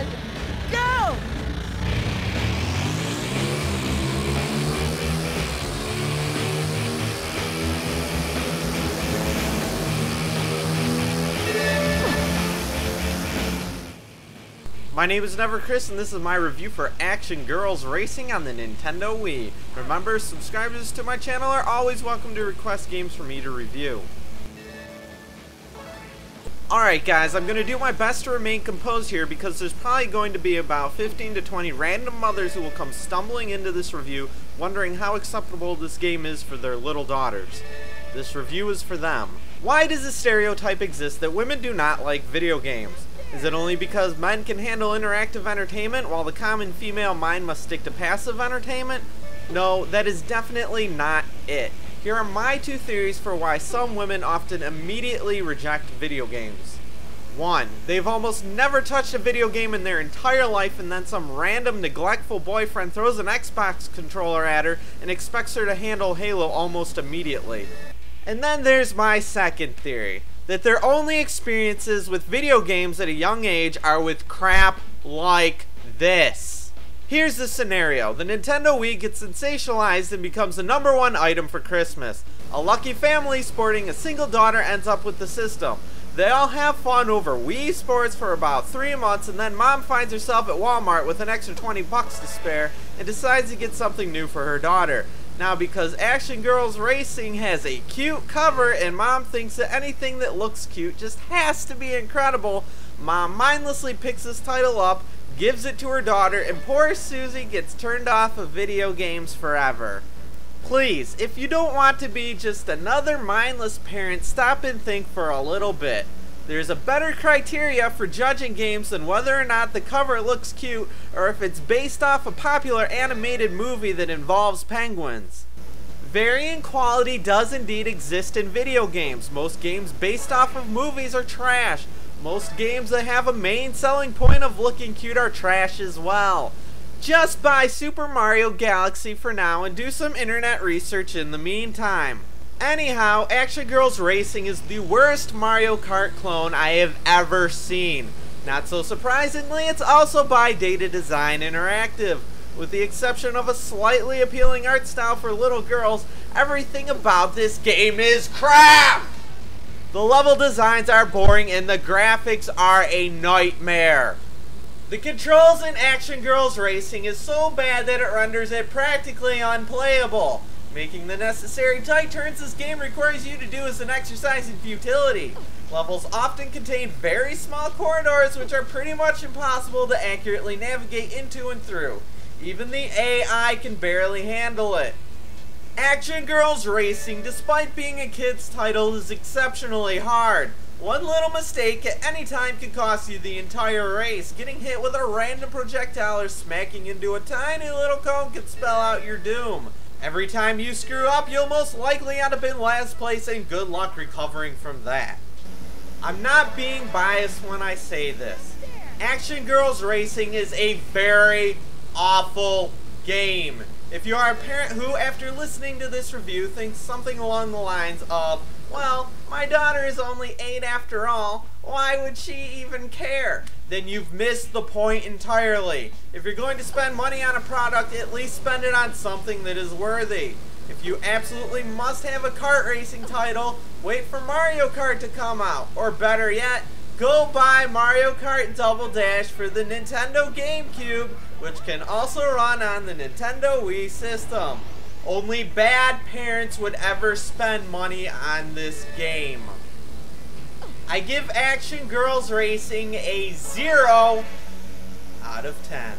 and go! My name is Never Chris, and this is my review for Action Girlz Racing on the Nintendo Wii. Remember, subscribers to my channel are always welcome to request games for me to review. Alright guys, I'm going to do my best to remain composed here because there's probably going to be about 15 to 20 random mothers who will come stumbling into this review wondering how acceptable this game is for their little daughters. This review is for them. Why does a stereotype exist that women do not like video games? Is it only because men can handle interactive entertainment while the common female mind must stick to passive entertainment? No, that is definitely not it. Here are my two theories for why some women often immediately reject video games. 1. They've almost never touched a video game in their entire life, and then some random neglectful boyfriend throws an Xbox controller at her and expects her to handle Halo almost immediately. And then there's my second theory, that their only experiences with video games at a young age are with crap like this. Here's the scenario. The Nintendo Wii gets sensationalized and becomes the #1 item for Christmas. A lucky family sporting a single daughter ends up with the system. They all have fun over Wii Sports for about 3 months, and then mom finds herself at Walmart with an extra 20 bucks to spare and decides to get something new for her daughter. Now, because Action Girlz Racing has a cute cover and mom thinks that anything that looks cute just has to be incredible, mom mindlessly picks this title up, gives it to her daughter, and poor Susie gets turned off of video games forever. Please, if you don't want to be just another mindless parent, stop and think for a little bit. There's a better criteria for judging games than whether or not the cover looks cute or if it's based off a popular animated movie that involves penguins. Varying quality does indeed exist in video games. Most games based off of movies are trash. Most games that have a main selling point of looking cute are trash as well. Just buy Super Mario Galaxy for now and do some internet research in the meantime. Anyhow, Action Girlz Racing is the worst Mario Kart clone I have ever seen. Not so surprisingly, it's also by Data Design Interactive. With the exception of a slightly appealing art style for little girls, everything about this game is crap! The level designs are boring and the graphics are a nightmare. The controls in Action Girlz Racing is so bad that it renders it practically unplayable. Making the necessary tight turns this game requires you to do is an exercise in futility. Levels often contain very small corridors which are pretty much impossible to accurately navigate into and through. Even the AI can barely handle it. Action Girlz Racing, despite being a kid's title, is exceptionally hard. One little mistake at any time can cost you the entire race. Getting hit with a random projectile or smacking into a tiny little cone can spell out your doom. Every time you screw up, you'll most likely end up in last place, and good luck recovering from that. I'm not being biased when I say this. Action Girlz Racing is a very awful game. If you are a parent who, after listening to this review, thinks something along the lines of, well, my daughter is only 8 after all, why would she even care? Then you've missed the point entirely. If you're going to spend money on a product, at least spend it on something that is worthy. If you absolutely must have a kart racing title, wait for Mario Kart to come out. Or better yet, go buy Mario Kart Double Dash for the Nintendo GameCube, which can also run on the Nintendo Wii system. Only bad parents would ever spend money on this game. I give Action Girlz Racing a 0 out of 10.